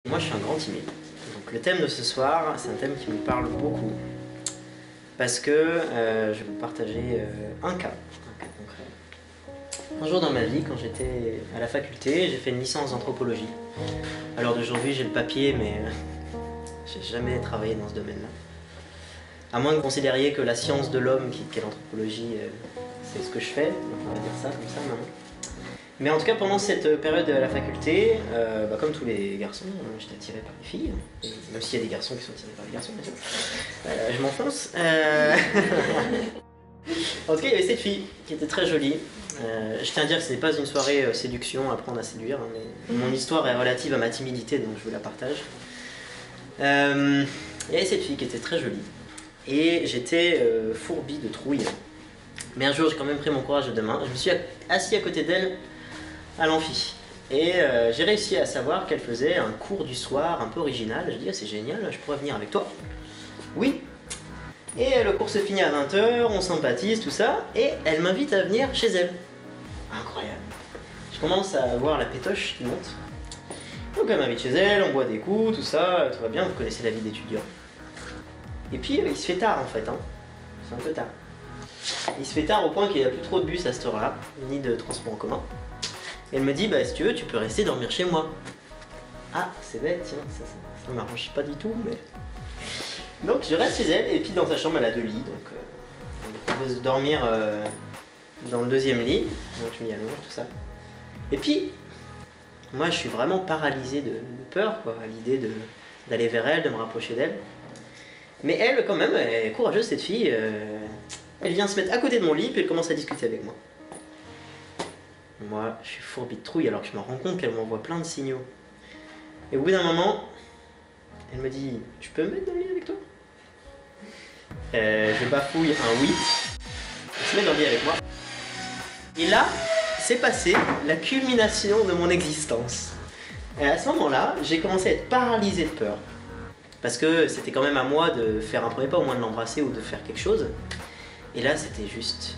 Moi je suis un grand timide, donc le thème de ce soir c'est un thème qui me parle beaucoup parce que je vais vous partager un cas concret. Un jour dans ma vie, quand j'étais à la faculté, j'ai fait une licence d'anthropologie. À l'heure d'aujourd'hui j'ai le papier mais j'ai jamais travaillé dans ce domaine-là. À moins que vous considériez que la science de l'homme qui est l'anthropologie c'est ce que je fais, donc on va dire ça comme ça maintenant. Mais en tout cas, pendant cette période à la faculté, comme tous les garçons, j'étais attiré par les filles, même s'il y a des garçons qui sont attirés par les garçons, bien sûr. Je m'enfonce. En tout cas, il y avait cette fille qui était très jolie. Je tiens à dire que ce n'est pas une soirée séduction, apprendre à séduire, hein, mais mon histoire est relative à ma timidité, donc je vous la partage. Il y avait cette fille qui était très jolie, et j'étais fourbi de trouille. Mais un jour, j'ai quand même pris mon courage de deux mains. Je me suis assis à côté d'elle à l'amphi. Et j'ai réussi à savoir qu'elle faisait un cours du soir un peu original. Je dis, ah, c'est génial, je pourrais venir avec toi. Oui. Et le cours se finit à 20 h, on sympathise, tout ça, et elle m'invite à venir chez elle. Incroyable. Je commence à voir la pétoche qui monte. Donc elle m'invite chez elle, on boit des coups, tout ça, tout va bien, vous connaissez la vie d'étudiant. Et puis il se fait tard en fait, hein. C'est un peu tard. Il se fait tard au point qu'il n'y a plus trop de bus à cette heure-là, ni de transport en commun. Et elle me dit, bah si tu veux, tu peux rester dormir chez moi. Ah, c'est bête, tiens, ça m'arrange pas du tout, mais... Donc je reste chez elle, et puis dans sa chambre, elle a deux lits, donc on me propose de dormir dans le deuxième lit, donc je m'y allonge, tout ça. Et puis, moi je suis vraiment paralysé de peur, quoi, à l'idée d'aller vers elle, de me rapprocher d'elle. Mais elle, quand même, elle est courageuse, cette fille. Elle vient se mettre à côté de mon lit, puis elle commence à discuter avec moi. Moi, je suis fourbi de trouille, alors que je me rends compte qu'elle m'envoie plein de signaux. Et au bout d'un moment, elle me dit, tu peux me mettre dans le lit avec toi? Je bafouille un oui. Elle se met dans le lit avec moi. Et là, c'est passé la culmination de mon existence. Et à ce moment-là, j'ai commencé à être paralysé de peur. Parce que c'était quand même à moi de faire un premier pas, au moins de l'embrasser ou de faire quelque chose. Et là, c'était juste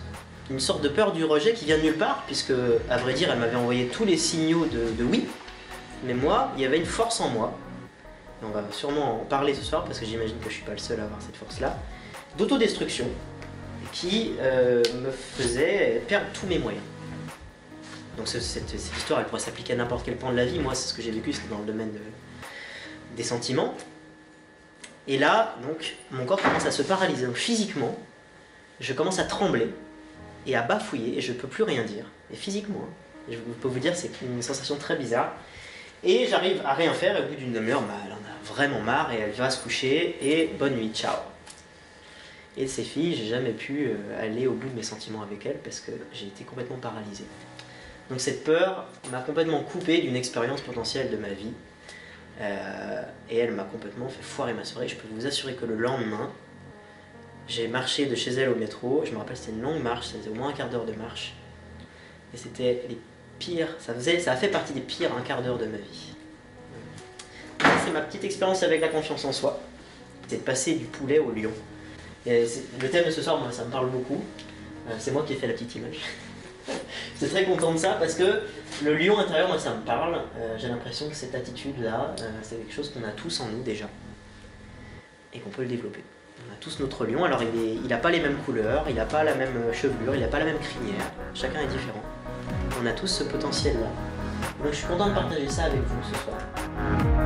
une sorte de peur du rejet qui vient de nulle part, puisque, à vrai dire, elle m'avait envoyé tous les signaux de oui. Mais moi, il y avait une force en moi, et on va sûrement en parler ce soir, parce que j'imagine que je ne suis pas le seul à avoir cette force-là, d'autodestruction, qui me faisait perdre tous mes moyens. Donc cette histoire, elle pourrait s'appliquer à n'importe quel point de la vie. Moi, c'est ce que j'ai vécu, c'était dans le domaine des sentiments. Et là, donc, mon corps commence à se paralyser. Donc, physiquement, je commence à trembler et à bafouiller et je ne peux plus rien dire. Et physiquement, hein, je peux vous dire, c'est une sensation très bizarre. Et j'arrive à rien faire et au bout d'une demi-heure, elle en a vraiment marre et elle va se coucher et bonne nuit, ciao. Et ces filles, j'ai jamais pu aller au bout de mes sentiments avec elles parce que j'ai été complètement paralysé. Donc cette peur m'a complètement coupé d'une expérience potentielle de ma vie. Et elle m'a complètement fait foirer ma soirée. Je peux vous assurer que le lendemain, j'ai marché de chez elle au métro. Je me rappelle, c'était une longue marche, ça faisait au moins un quart d'heure de marche. Et c'était les pires, ça a fait partie des pires un quart d'heure de ma vie. C'est ma petite expérience avec la confiance en soi. C'est de passer du poulet au lion. Et le thème de ce soir, moi, ça me parle beaucoup. C'est moi qui ai fait la petite image. J'étais très content de ça parce que le lion intérieur, moi ça me parle. J'ai l'impression que cette attitude-là, c'est quelque chose qu'on a tous en nous déjà. Et qu'on peut le développer. On a tous notre lion, alors il n'a pas les mêmes couleurs, il n'a pas la même chevelure, il n'a pas la même crinière. Chacun est différent. On a tous ce potentiel-là. Donc je suis content de partager ça avec vous ce soir.